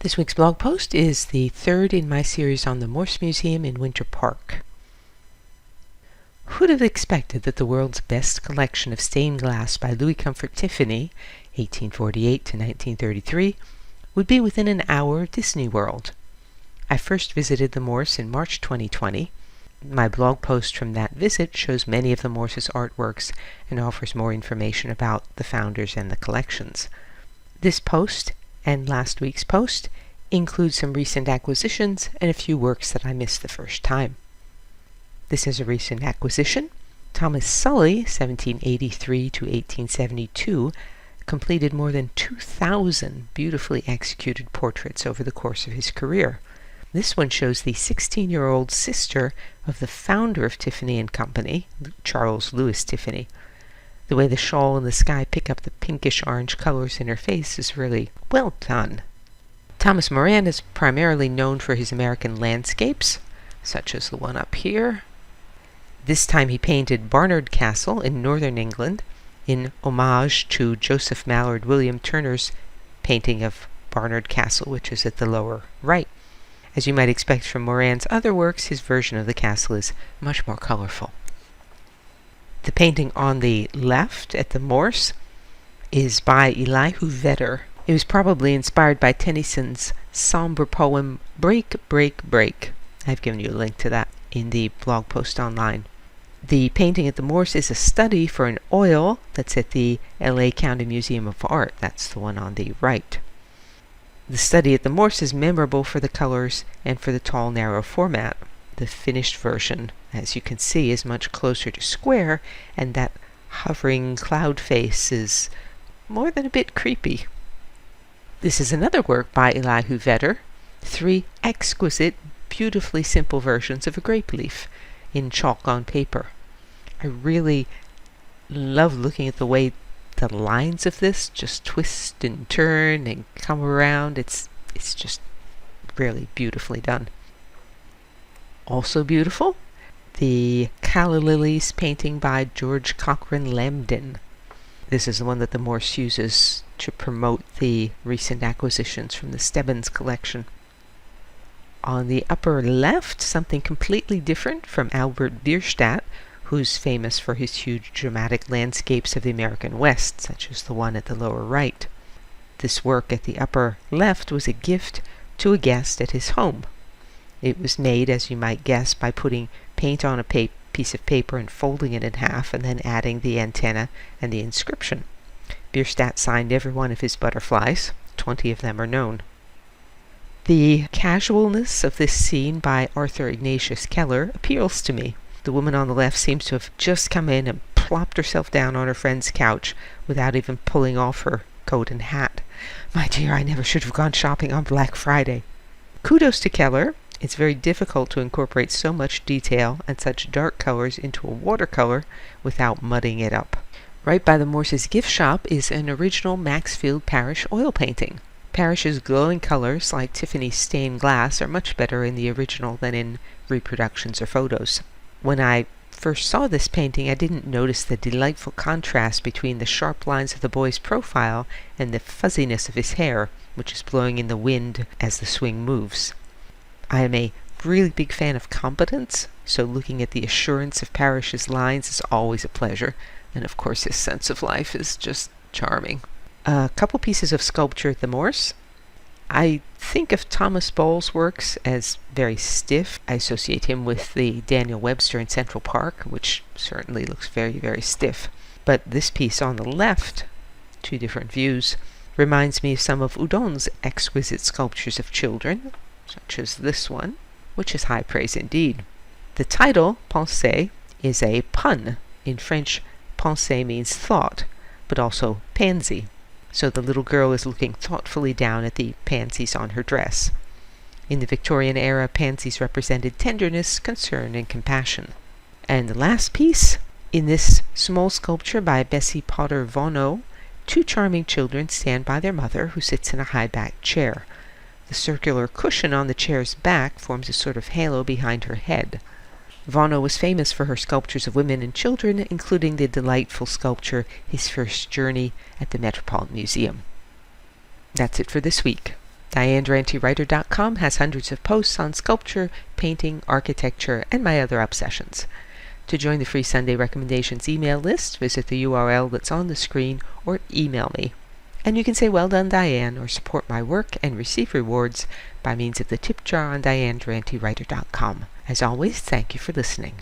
This week's blog post is the third in my series on the Morse Museum in Winter Park. Who'd have expected that the world's best collection of stained glass by Louis Comfort Tiffany, 1848 to 1933, would be within an hour of Disney World? I first visited the Morse in March 2020. My blog post from that visit shows many of the Morse's artworks and offers more information about the founders and the collections. This post and last week's post include some recent acquisitions and a few works that I missed the first time. This is a recent acquisition. Thomas Sully, 1783 to 1872, completed more than 2,000 beautifully executed portraits over the course of his career. This one shows the 16-year-old sister of the founder of Tiffany & Company, Charles Louis Tiffany. The way the shawl and the sky pick up the pinkish-orange colors in her face is really well done. Thomas Moran is primarily known for his American landscapes, such as the one up here. This time he painted Barnard Castle in northern England in homage to Joseph Mallord William Turner's painting of Barnard Castle, which is at the lower right. As you might expect from Moran's other works, his version of the castle is much more colorful. The painting on the left at the Morse is by Elihu Vedder. It was probably inspired by Tennyson's somber poem Break, Break, Break. I've given you a link to that in the blog post online. The painting at the Morse is a study for an oil that's at the LA County Museum of Art. That's the one on the right. The study at the Morse is memorable for the colors and for the tall, narrow format. The finished version, as you can see, is much closer to square, and that hovering cloud face is more than a bit creepy. This is another work by Elihu Vedder, 3 exquisite, beautifully simple versions of a grape leaf in chalk on paper. I really love looking at the way the lines of this just twist and turn and come around. It's just really beautifully done. Also beautiful, the Calla Lilies painting by George Cochran Lambdin. This is the one that the Morse uses to promote the recent acquisitions from the Stebbins collection. On the upper left, something completely different from Albert Bierstadt, who's famous for his huge dramatic landscapes of the American West, such as the one at the lower right. This work at the upper left was a gift to a guest at his home. It was made, as you might guess, by putting paint on a piece of paper and folding it in half, and then adding the antenna and the inscription. Bierstadt signed every one of his butterflies. 20 of them are known. The casualness of this scene by Arthur Ignatius Keller appeals to me. The woman on the left seems to have just come in and plopped herself down on her friend's couch without even pulling off her coat and hat. My dear, I never should have gone shopping on Black Friday. Kudos to Keller. It's very difficult to incorporate so much detail and such dark colors into a watercolor without mudding it up. Right by the Morse's gift shop is an original Maxfield Parrish oil painting. Parrish's glowing colors, like Tiffany's stained glass, are much better in the original than in reproductions or photos. When I first saw this painting, I didn't notice the delightful contrast between the sharp lines of the boy's profile and the fuzziness of his hair, which is blowing in the wind as the swing moves. I am a really big fan of competence, so looking at the assurance of Parrish's lines is always a pleasure, and of course his sense of life is just charming. A couple pieces of sculpture at the Morse. I think of Thomas Ball's works as very stiff. I associate him with the Daniel Webster in Central Park, which certainly looks very, very stiff. But this piece on the left, 2 different views, reminds me of some of Houdon's exquisite sculptures of children, such as this one, which is high praise indeed. The title, Pensée, is a pun. In French, pensée means thought, but also pansy. So the little girl is looking thoughtfully down at the pansies on her dress. In the Victorian era, pansies represented tenderness, concern, and compassion. And the last piece, in this small sculpture by Bessie Potter Vono, 2 charming children stand by their mother, who sits in a high-backed chair. The circular cushion on the chair's back forms a sort of halo behind her head. Vono was famous for her sculptures of women and children, including the delightful sculpture His First Journey at the Metropolitan Museum. That's it for this week. DianeDuranteWriter.com has hundreds of posts on sculpture, painting, architecture, and my other obsessions. To join the free Sunday Recommendations email list, visit the URL that's on the screen or email me. And you can say "Well done, Diane," or support my work and receive rewards by means of the tip jar on DianeDuranteWriter.com. As always, thank you for listening.